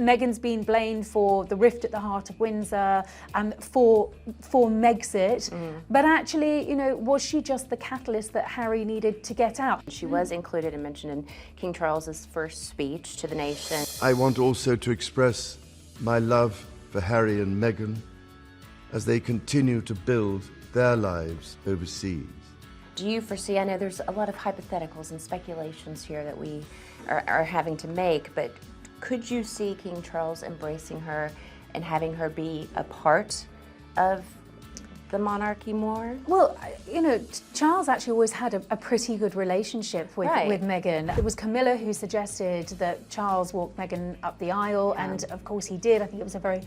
Meghan's been blamed for the rift at the heart of Windsor and for Megxit, but actually, you know, was she just the catalyst that Harry needed to get out? She was included and mentioned in King Charles's first speech to the nation. I want also to express my love for Harry and Meghan as they continue to build their lives overseas. Do you foresee, I know there's a lot of hypotheticals and speculations here that we are having to make, but could you see King Charles embracing her and having her be a part of the monarchy more? Well, you know, Charles actually always had a pretty good relationship with Meghan. It was Camilla who suggested that Charles walk Meghan up the aisle, and of course he did. I think it was a very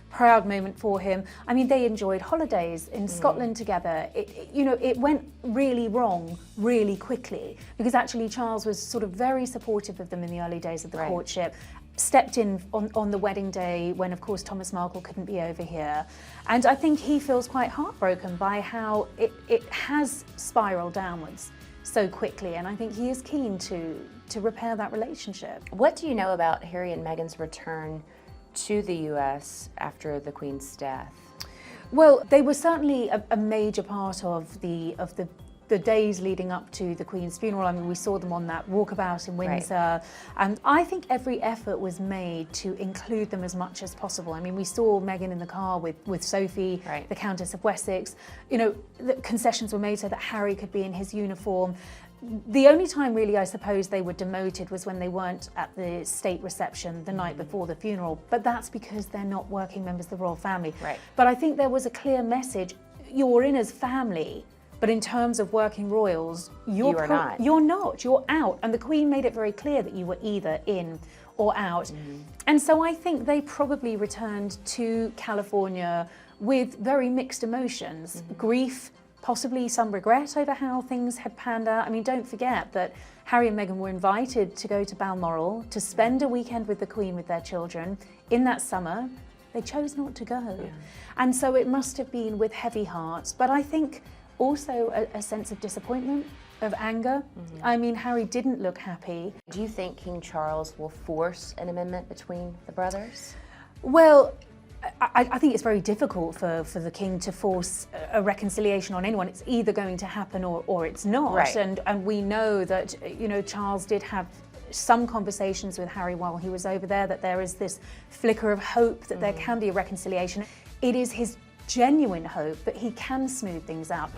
proud moment for him. I mean, they enjoyed holidays in Scotland together. You know, it went really wrong really quickly because actually Charles was sort of very supportive of them in the early days of the courtship, stepped in on the wedding day when, of course, Thomas Markle couldn't be over here. And I think he feels quite heartbroken by how it has spiraled downwards so quickly, and I think he is keen to repair that relationship. What do you know about Harry and Meghan's return to the US after the Queen's death? Well, they were certainly a major part of the days leading up to the Queen's funeral. I mean, we saw them on that walkabout in Windsor, and I think every effort was made to include them as much as possible. I mean, we saw Meghan in the car with Sophie, the Countess of Wessex. You know, the concessions were made so that Harry could be in his uniform. The only time really I suppose they were demoted was when they weren't at the state reception the night before the funeral, but that's because they're not working members of the royal family. But I think there was a clear message: you're in as family, but in terms of working royals, you're not. You're out. And the Queen made it very clear that you were either in or out. And so I think they probably returned to California with very mixed emotions, grief, possibly some regret over how things had panned out. I mean, don't forget that Harry and Meghan were invited to go to Balmoral to spend a weekend with the Queen with their children in that summer. They chose not to go. And so it must have been with heavy hearts, but I think also a sense of disappointment, of anger. I mean, Harry didn't look happy. Do you think King Charles will force an amendment between the brothers? Well, I think it's very difficult for the King to force a reconciliation on anyone. It's either going to happen or it's not. And we know that, you know, Charles did have some conversations with Harry while he was over there, that there is this flicker of hope that there can be a reconciliation. It is his genuine hope that he can smooth things out.